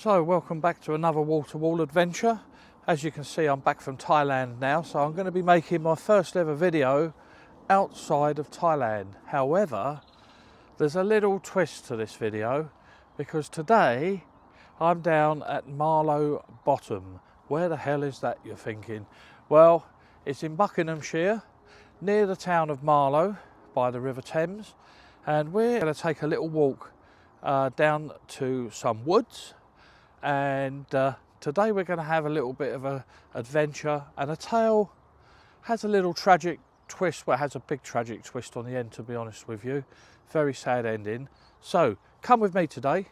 So welcome back to another wall-to-wall adventure. As you can see, I'm back from Thailand now, so I'm going to be making my first ever video outside of Thailand. However, there's a little twist to this video because today I'm down at Marlow Bottom. Where the hell is that, you're thinking? Well, it's in Buckinghamshire, near the town of Marlow by the River Thames, and we're going to take a little walk down to some woods. And today we're going to have a little bit of an adventure, and a tale has a little tragic twist. Well, it has a big tragic twist on the end, to be honest with you. Very sad ending. So come with me today.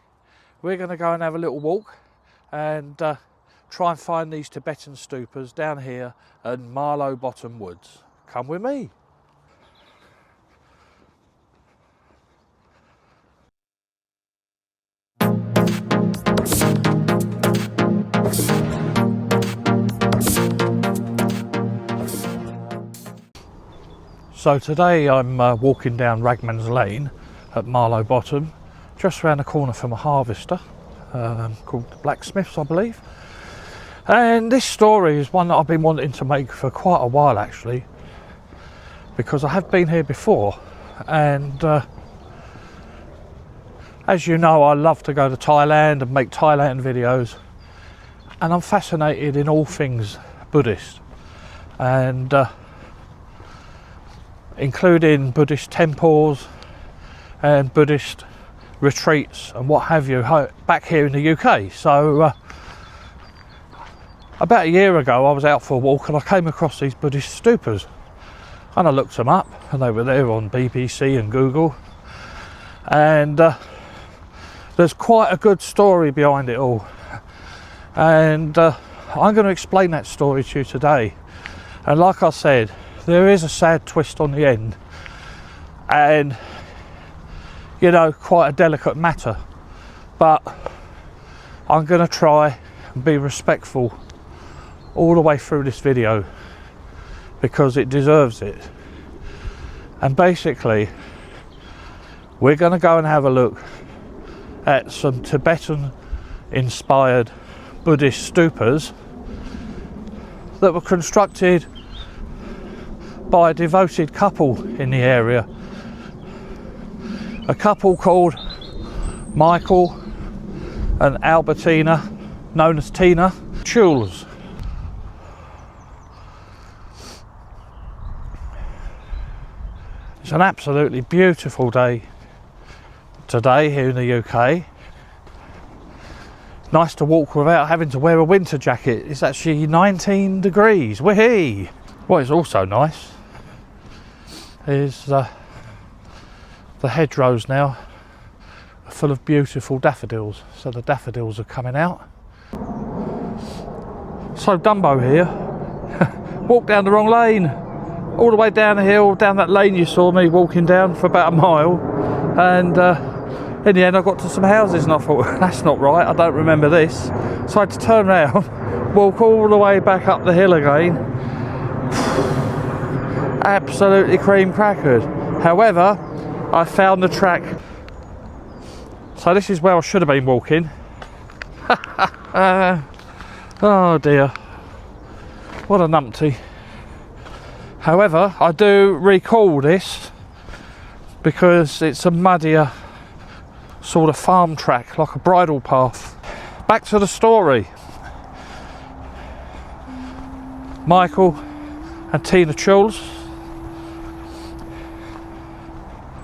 We're going to go and have a little walk and try and find these Tibetan stupas down here at Marlow Bottom Woods. Come with me. So today I'm walking down Ragman's Lane at Marlow Bottom, just around the corner from a harvester called the Blacksmiths, I believe. And this story is one that I've been wanting to make for quite a while actually, because I have been here before, and as you know, I love to go to Thailand and make Thailand videos, and I'm fascinated in all things Buddhist, and including Buddhist temples and Buddhist retreats and what have you back here in the UK. So about a year ago I was out for a walk and I came across these Buddhist stupas, and I looked them up and they were there on BBC and Google, and there's quite a good story behind it all, and I'm going to explain that story to you today. And like I said, there is a sad twist on the end, and you know, quite a delicate matter, but I'm going to try and be respectful all the way through this video because it deserves it. And basically we're going to go and have a look at some Tibetan inspired Buddhist stupas that were constructed by a devoted couple in the area, a couple called Michael and Albertina, known as Tina Chules. It's an absolutely beautiful day today here in the UK. Nice to walk without having to wear a winter jacket. It's actually 19 degrees. Whee! What is also nice is the hedgerows now are full of beautiful daffodils, so the daffodils are coming out. So Dumbo here walked down the wrong lane, all the way down the hill, down that lane you saw me walking down for about a mile, and in the end I got to some houses and I thought, that's not right, I don't remember this, so I had to turn around, walk all the way back up the hill again. Absolutely cream crackered. However, I found the track, so this is where I should have been walking. Oh dear, what a numpty. However, I do recall this because it's a muddier sort of farm track, like a bridle path. Back to the story. Michael and Tina Chules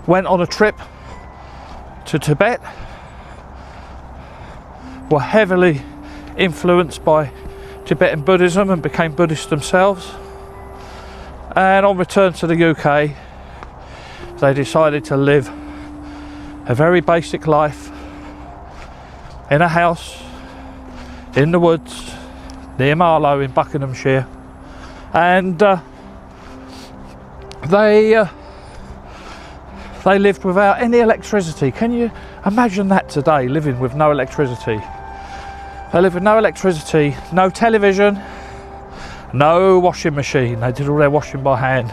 went on a trip to Tibet, were heavily influenced by Tibetan Buddhism and became Buddhist themselves, and on return to the UK they decided to live a very basic life in a house in the woods near Marlow in Buckinghamshire, and they lived without any electricity. Can you imagine that today, living with no electricity? They lived with no electricity, no television, no washing machine. They did all their washing by hand.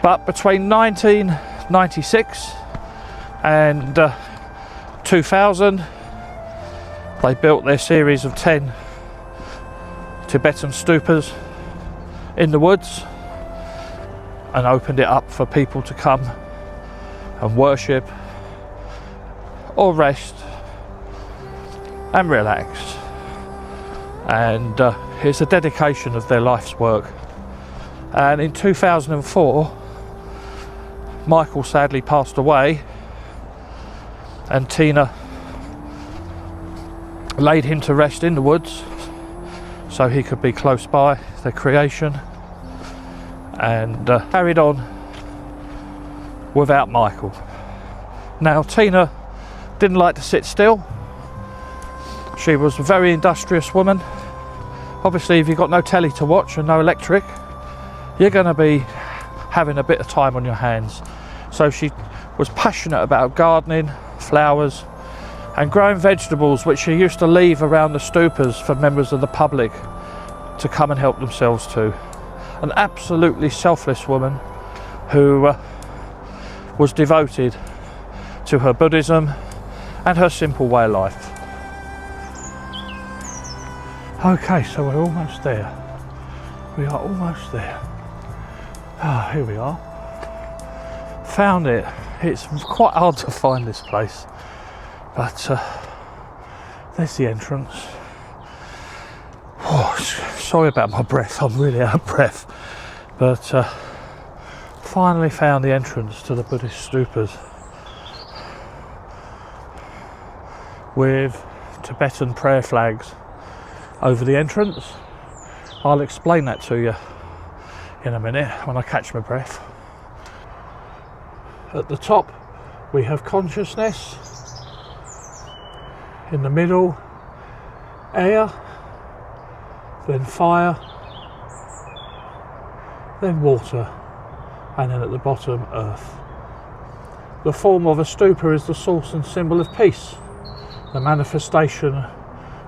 But between 1996 and 2000, They built their series of 10 Tibetan stupas in the woods and opened it up for people to come and worship or rest and relax. And it's a dedication of their life's work. And in 2004, Michael sadly passed away, and Tina laid him to rest in the woods so he could be close by their creation, and carried on without Michael. Now, Tina didn't like to sit still. She was a very industrious woman. Obviously, if you've got no telly to watch and no electric, you're going to be having a bit of time on your hands. So she was passionate about gardening, flowers, and growing vegetables, which she used to leave around the stupas for members of the public to come and help themselves to. An absolutely selfless woman who was devoted to her Buddhism and her simple way of life. Okay, so we're almost there. We are almost there. Ah, here we are. Found it. It's quite hard to find this place, but there's the entrance. Oh, sorry about my breath, I'm really out of breath, but finally found the entrance to the Buddhist stupas with Tibetan prayer flags over the entrance. I'll explain that to you in a minute when I catch my breath. At the top we have consciousness, in the middle air, then fire, then water, and then at the bottom earth. The form of a stupa is the source and symbol of peace, the manifestation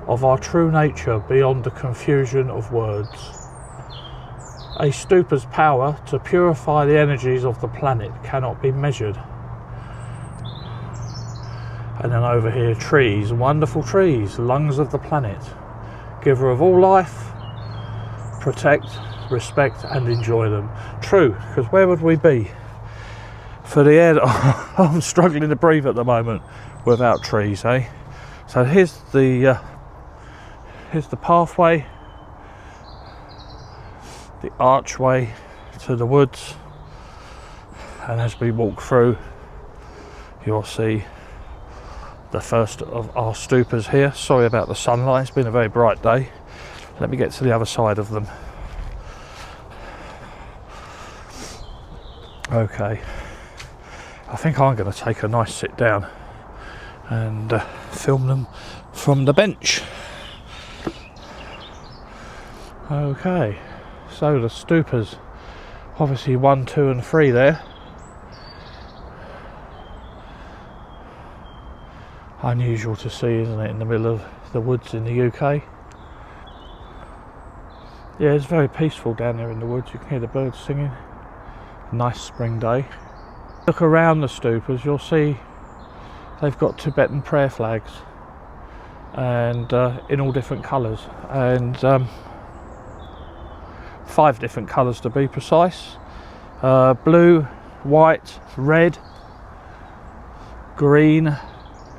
of our true nature beyond the confusion of words. A stupa's power to purify the energies of the planet cannot be measured. And then over here, trees, wonderful trees, lungs of the planet, giver of all life. Protect, respect and enjoy them. True, because where would we be for the air that I'm struggling to breathe at the moment without trees, eh? So here's the pathway, the archway to the woods, and as we walk through you'll see the first of our stupas here. Sorry about the sunlight, it's been a very bright day. Let me get to the other side of them. Okay, I think I'm going to take a nice sit down and film them from the bench. Okay, so the stupas, obviously 1, 2 and 3 there. Unusual to see, isn't it, in the middle of the woods in the UK. Yeah, it's very peaceful down there in the woods. You can hear the birds singing. Nice spring day. Look around the stupas, you'll see they've got Tibetan prayer flags, and in all different colours, and 5 different colours to be precise. Blue, white, red, green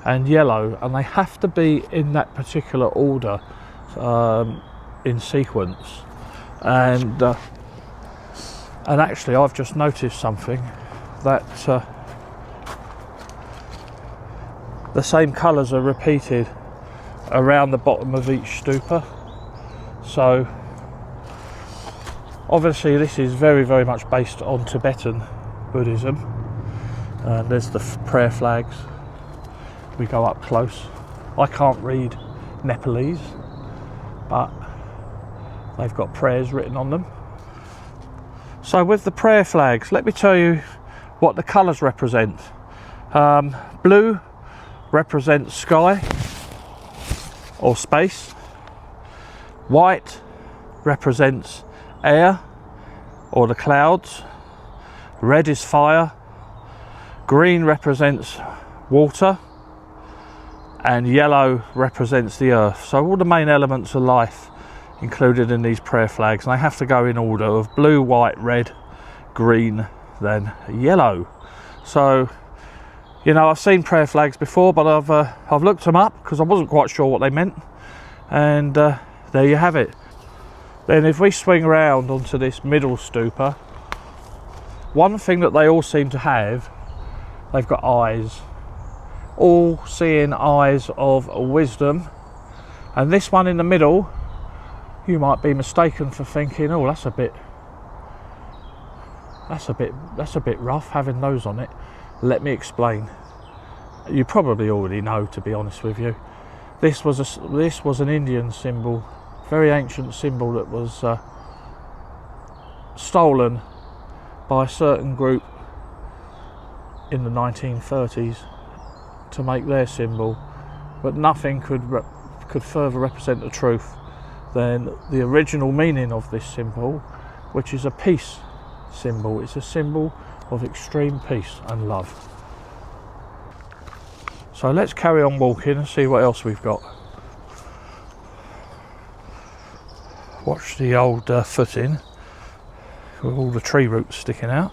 and yellow, and they have to be in that particular order, in sequence. And actually I've just noticed something, that the same colours are repeated around the bottom of each stupa. So obviously this is very, very much based on Tibetan Buddhism. There's the prayer flags. We go up close. I can't read Nepalese, but they've got prayers written on them. So with the prayer flags, let me tell you what the colours represent. Blue represents sky or space. White represents air or the clouds. Red is fire. Green represents water. and yellow represents the earth. So all the main elements of life included in these prayer flags, and they have to go in order of blue, white, red, green, then yellow. So, you know, I've seen prayer flags before, but I've looked them up because I wasn't quite sure what they meant, and there you have it. Then if we swing around onto this middle stupa, one thing that they all seem to have, they've got eyes, all seeing eyes of wisdom, and this one in the middle, you might be mistaken for thinking, oh, that's a bit rough having those on it. Let me explain. You probably already know, to be honest with you. This was an Indian symbol, very ancient symbol that was stolen by a certain group in the 1930s to make their symbol, but nothing could further represent the truth than the original meaning of this symbol, which is a peace symbol. It's a symbol of extreme peace and love. So let's carry on walking and see what else we've got. Watch the old footing with all the tree roots sticking out.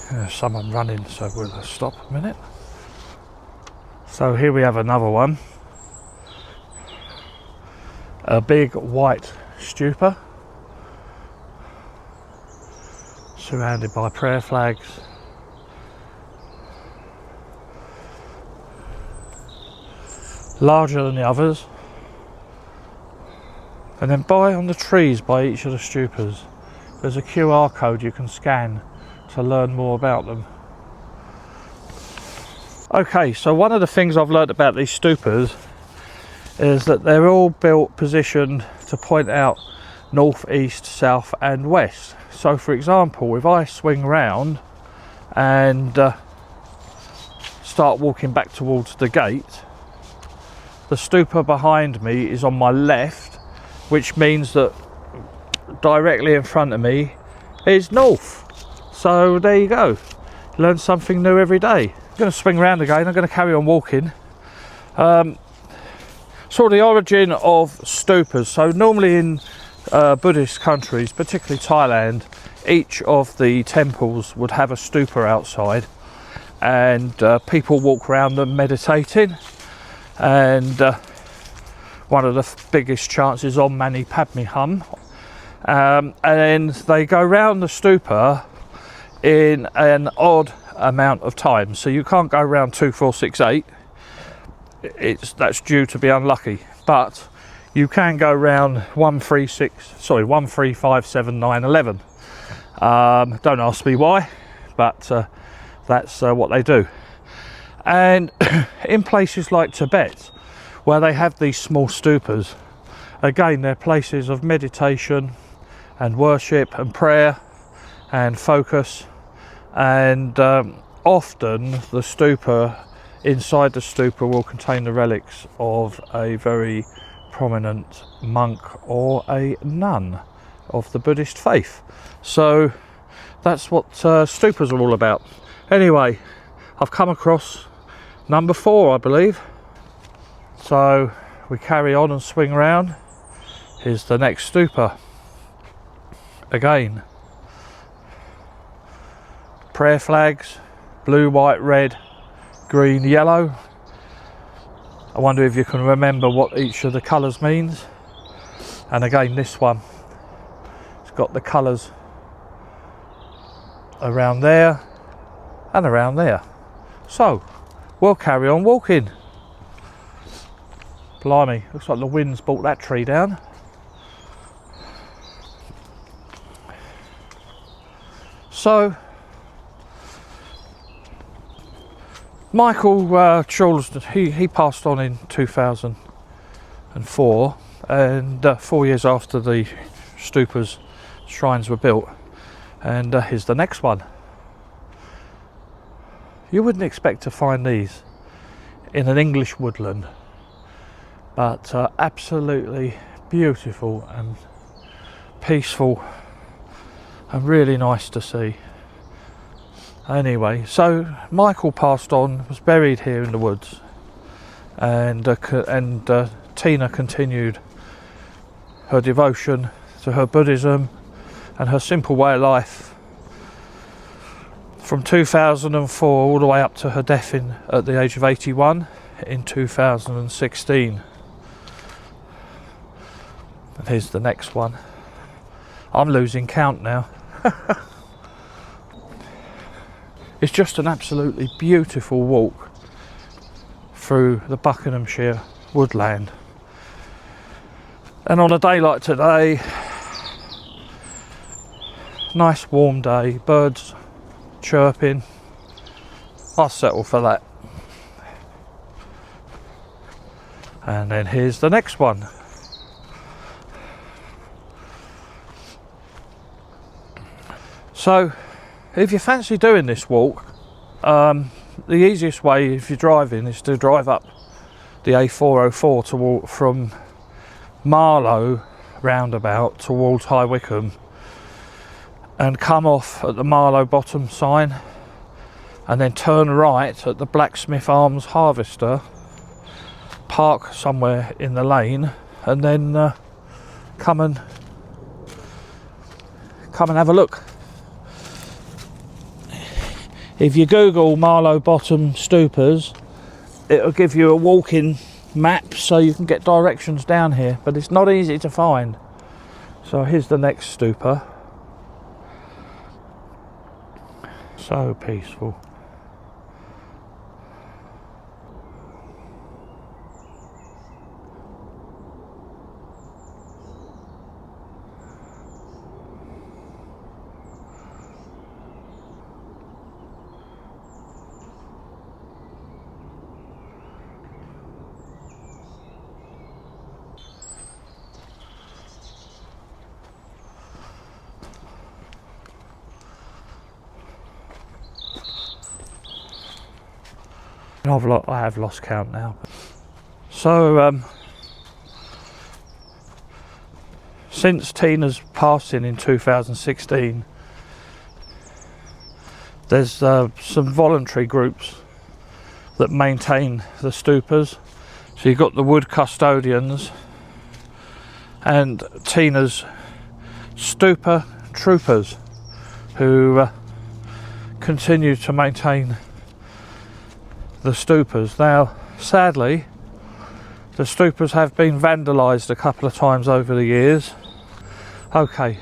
There's someone running, so we'll stop a minute. So here we have another one. A big white stupa surrounded by prayer flags. Larger than the others. And then on the trees by each of the stupas, there's a QR code you can scan to learn more about them. Okay, so one of the things I've learnt about these stupas is that they're all positioned to point out north, east, south and west. So for example, if I swing round and start walking back towards the gate, the stupa behind me is on my left, which means that directly in front of me is north. So there you go, learn something new every day. I'm going to swing around again, I'm going to carry on walking. So the origin of stupas. So normally in Buddhist countries, particularly Thailand, each of the temples would have a stupa outside, and people walk around them meditating, and one of the biggest chants is Om Mani Padme Hum, and they go round the stupa in an odd amount of time. So you can't go around 2, 4, 6, 8. That's due to be unlucky, but you can go round 1, 3, 5, 7, 9, 11. Don't ask me why, but that's what they do. And in places like Tibet, where they have these small stupas, again, they're places of meditation and worship and prayer and focus, and often the stupa, inside the stupa, will contain the relics of a very prominent monk or a nun of the Buddhist faith. So that's what stupas are all about. Anyway, I've come across number 4, I believe. So we carry on and swing round. Here's the next stupa. Again, prayer flags, blue, white, red, green, yellow. I wonder if you can remember what each of the colours means. And again, this one, it's got the colours around there and around there. So we'll carry on walking. Blimey, looks like the wind's brought that tree down. So Michael Charles, he passed on in 2004, and 4 years after the stupas shrines were built. And here's the next one. You wouldn't expect to find these in an English woodland, but absolutely beautiful and peaceful and really nice to see. Anyway, so Michael passed on, was buried here in the woods, and Tina continued her devotion to her Buddhism and her simple way of life from 2004 all the way up to her death at the age of 81 in 2016. And here's the next one. I'm losing count now. It's just an absolutely beautiful walk through the Buckinghamshire woodland. And on a day like today, nice warm day, birds chirping, I'll settle for that. And then here's the next one. So if you fancy doing this walk, the easiest way if you're driving is to drive up the A404 to walk from Marlow roundabout towards High Wycombe and come off at the Marlow Bottom sign and then turn right at the Blacksmith Arms Harvester, park somewhere in the lane, and then come and have a look. If you Google Marlow Bottom stupas, it'll give you a walking map so you can get directions down here, but it's not easy to find. So here's the next stupa. So peaceful. I have lost count now. So since Tina's passing in 2016, there's some voluntary groups that maintain the stupas. So you've got the wood custodians and Tina's stupa troopers who continue to maintain the stupas. Now sadly the stupas have been vandalised a couple of times over the years. Okay,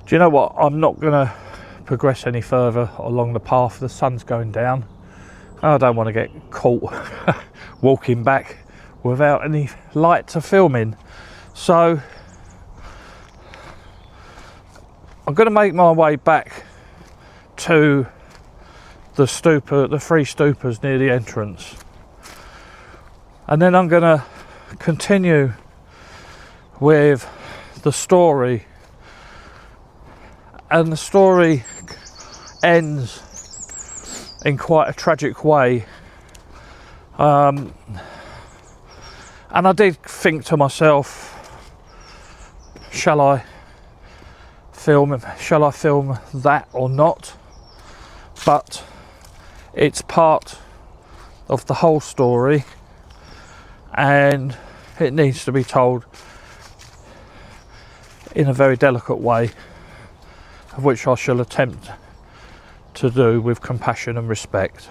do you know what, I'm not going to progress any further along the path. The sun's going down. I don't want to get caught walking back without any light to film in, so I'm going to make my way back to the stupa, the three stupas near the entrance, and then I'm going to continue with the story, and the story ends in quite a tragic way, and I did think to myself, shall I film that or not? But it's part of the whole story and it needs to be told in a very delicate way, of which I shall attempt to do with compassion and respect.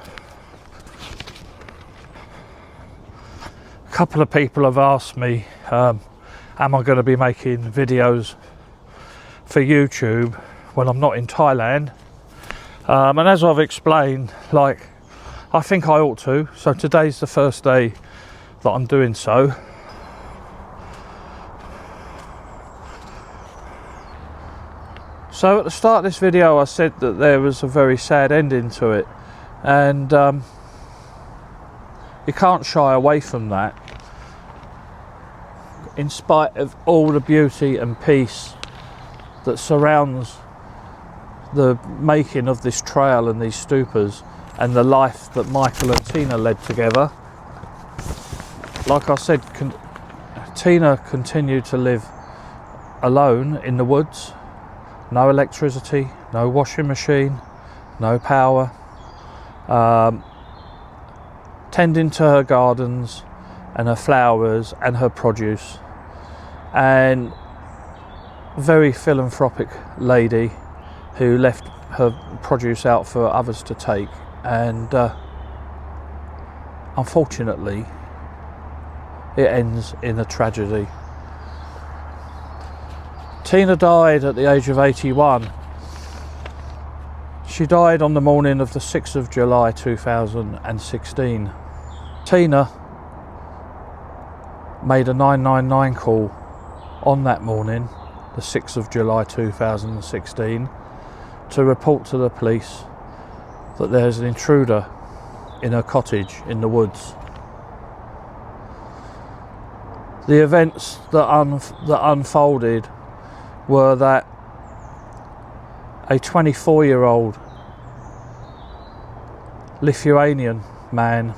A couple of people have asked me, am I going to be making videos for YouTube when I'm not in Thailand? And as I've explained, like, I think I ought to. So today's the first day that I'm doing so. So at the start of this video I said that there was a very sad ending to it, and you can't shy away from that. In spite of all the beauty and peace that surrounds the making of this trail and these stupas and the life that Michael and Tina led together, Like I said, Tina continued to live alone in the woods. No electricity, no washing machine, no power. Tending to her gardens and her flowers and her produce. And very philanthropic lady who left her produce out for others to take. And unfortunately, it ends in a tragedy. Tina died at the age of 81. She died on the morning of the 6th of July 2016. Tina made a 999 call on that morning, the 6th of July 2016, to report to the police that there's an intruder in her cottage in the woods. The events that unfolded were that a 24-year-old Lithuanian man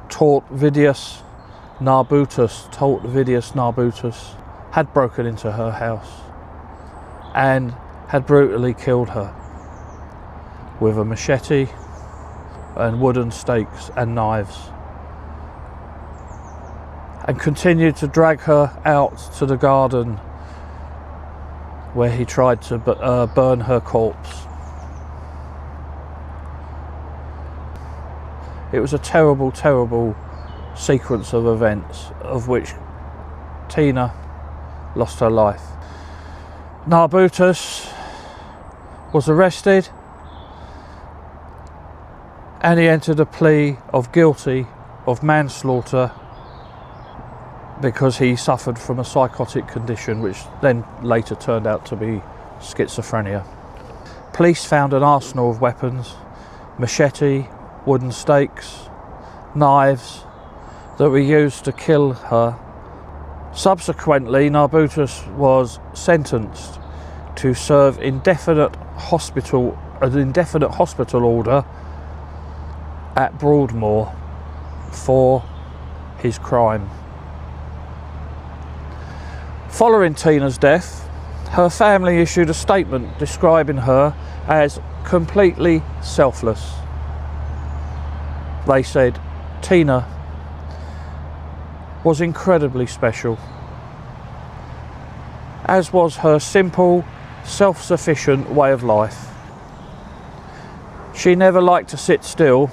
taught Vidius Narbutas had broken into her house and had brutally killed her with a machete and wooden stakes and knives, and continued to drag her out to the garden where he tried to burn her corpse. It was a terrible, terrible sequence of events of which Tina lost her life. Narbutas was arrested and he entered a plea of guilty of manslaughter because he suffered from a psychotic condition which then later turned out to be schizophrenia. Police found an arsenal of weapons, machete, wooden stakes, knives that were used to kill her. Subsequently, Narbutas was sentenced to serve an indefinite hospital order at Broadmoor for his crime. Following Tina's death, her family issued a statement describing her as completely selfless. They said Tina was incredibly special, as was her simple, self-sufficient way of life. She never liked to sit still,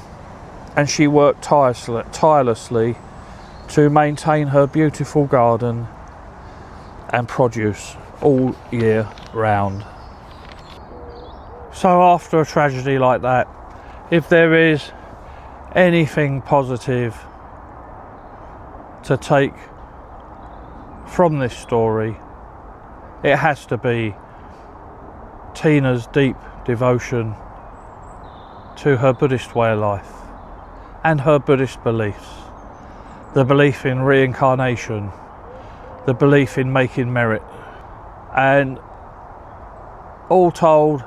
and she worked tirelessly to maintain her beautiful garden and produce all year round. So after a tragedy like that, if there is anything positive to take from this story, it has to be Tina's deep devotion to her Buddhist way of life and her Buddhist beliefs. The belief in reincarnation, the belief in making merit, and all told,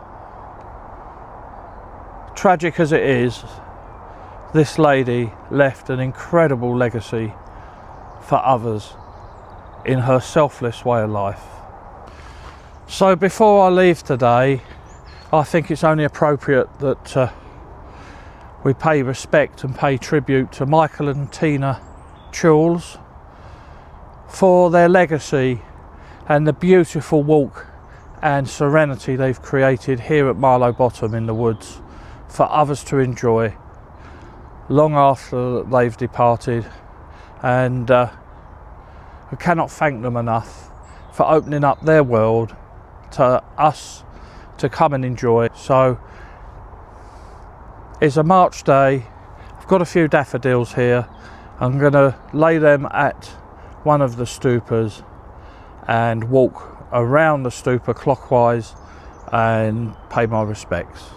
tragic as it is, this lady left an incredible legacy for others in her selfless way of life. So before I leave today, I think it's only appropriate that we pay respect and pay tribute to Michael and Tina Choules for their legacy and the beautiful walk and serenity they've created here at Marlow Bottom in the woods for others to enjoy long after they've departed. And I cannot thank them enough for opening up their world to us to come and enjoy. So it's a March day. I've got a few daffodils here. I'm going to lay them at one of the stupas and walk around the stupa clockwise and pay my respects.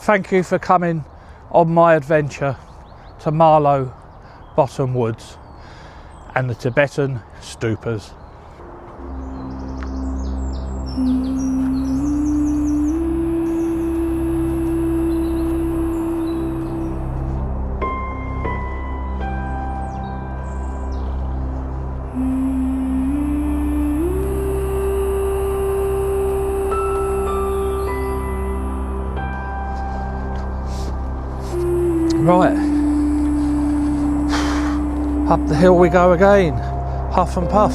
thank you for coming on my adventure to Marlow Bottom Woods and the Tibetan stupas. Right, up the hill we go again, huff and puff.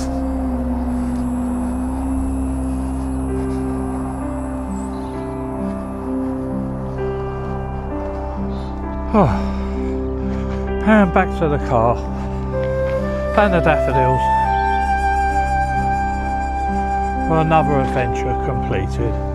And back to the car and the daffodils for another adventure completed.